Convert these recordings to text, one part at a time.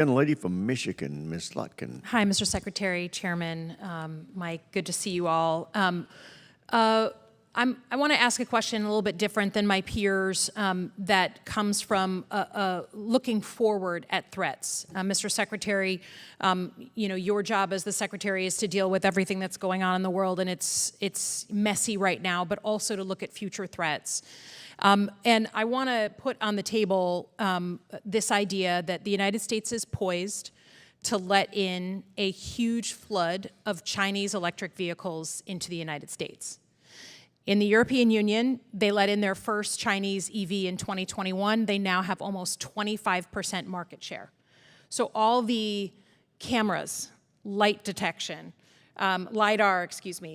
Young lady from Michigan, Ms. Slotkin. Hi, Mr. Secretary, Chairman, Mike, good to see you all. I want to ask a question a little bit different than my peers that comes from looking forward at threats. Mr. Secretary, your job as the Secretary is to deal with everything that's going on in the world, and it's messy right now, but also to look at future threats. And I want to put on the table this idea that the United States is poised to let in a huge flood of Chinese electric vehicles into the United States. In the European Union, they let in their first Chinese EV in 2021. They now have almost 25% market share. So all the cameras, light detection, LiDAR,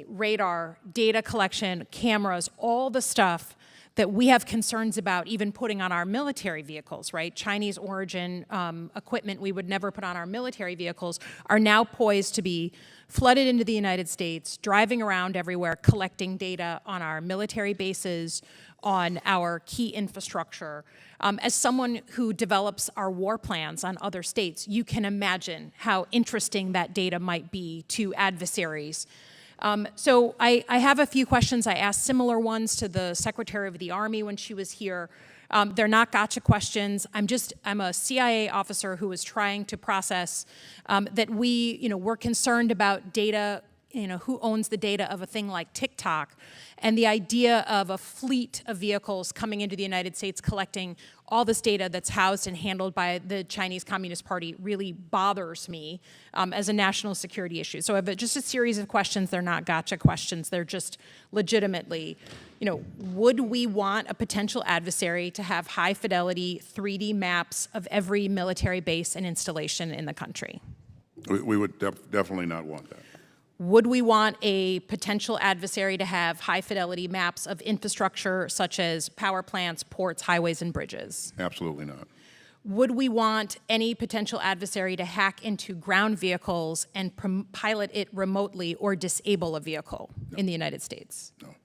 radar, data collection, cameras, all the stuff that we have concerns about even putting on our military vehicles, right? Chinese origin equipment we would never put on our military vehicles are now poised to be flooded into the United States, driving around everywhere, collecting data on our military bases, on our key infrastructure. As someone who develops our war plans on other states, you can imagine how interesting that data might be to adversaries. So I have a few questions. I asked similar ones to the Secretary of the Army when she was here. They're not gotcha questions. I'm a CIA officer who is trying to process that we're concerned about data, who owns the data of a thing like TikTok, and the idea of a fleet of vehicles coming into the United States collecting all this data that's housed and handled by the Chinese Communist Party really bothers me as a national security issue. So I have just a series of questions. They're not gotcha questions. They're just legitimately, would we want a potential adversary to have high fidelity 3D maps of every military base and installation in the country? We would definitely not want that. Would we want a potential adversary to have high-fidelity maps of infrastructure such as power plants, ports, highways, and bridges? Absolutely not. Would we want any potential adversary to hack into ground vehicles and pilot it remotely or disable a vehicle in the United States? No.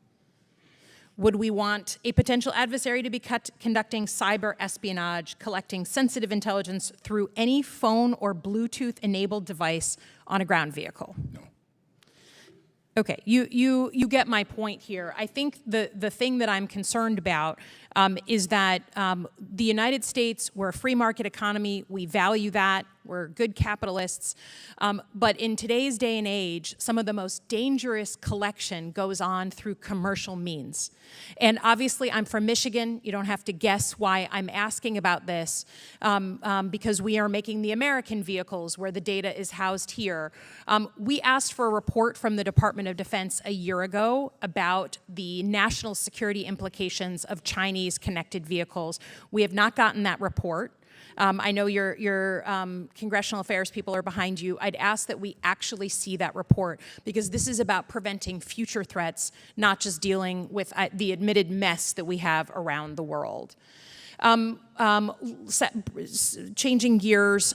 Would we want a potential adversary to be conducting cyber espionage, collecting sensitive intelligence through any phone or Bluetooth-enabled device on a ground vehicle? No. Okay, you get my point here. I think the thing that I'm concerned about is that the United States, we're a free market economy, we value that, we're good capitalists, but in today's day and age, some of the most dangerous collection goes on through commercial means. And obviously, I'm from Michigan. You don't have to guess why I'm asking about this, because we are making the American vehicles where the data is housed here. We asked for a report from the Department of Defense a year ago about the national security implications of Chinese connected vehicles. We have not gotten that report. I know your congressional affairs people are behind you. I'd ask that we actually see that report, because this is about preventing future threats, not just dealing with the admitted mess that we have around the world. Changing gears,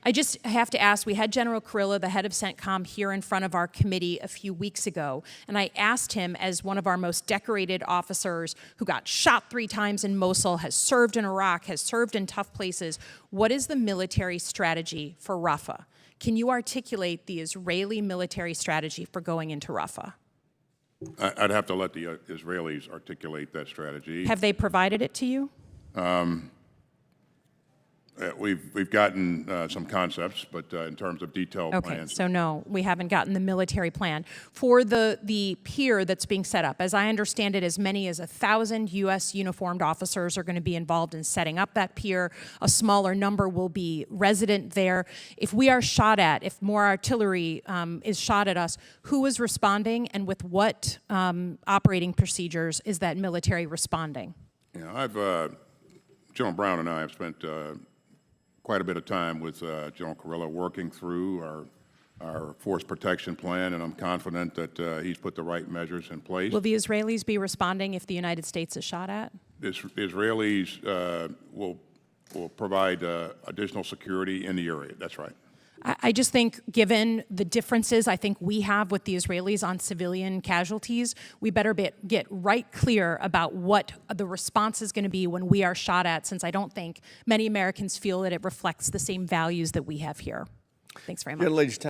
I just have to ask, we had General Kurilla, the head of CENTCOM, here in front of our committee a few weeks ago, and I asked him, as one of our most decorated officers who got shot 3 times in Mosul, has served in Iraq, has served in tough places, what is the military strategy for Rafah? Can you articulate the Israeli military strategy for going into Rafah? I'd have to let the Israelis articulate that strategy. Have they provided it to you? We've gotten some concepts, but in terms of detailed plans. Okay, so no, we haven't gotten the military plan. For the pier that's being set up, as I understand it, as many as 1,000 U.S. uniformed officers are going to be involved in setting up that pier. A smaller number will be resident there. If we are shot at, if more artillery is shot at us, who is responding, and with what operating procedures is that military responding? General Brown and I have spent quite a bit of time with General Kurilla working through our force protection plan, and I'm confident that he's put the right measures in place. Will the Israelis be responding if the United States is shot at? The Israelis will provide additional security in the area. That's right. I just think, given the differences I think we have with the Israelis on civilian casualties, we better get right clear about what the response is going to be when we are shot at, since I don't think many Americans feel that it reflects the same values that we have here. Thanks very much. Ladies,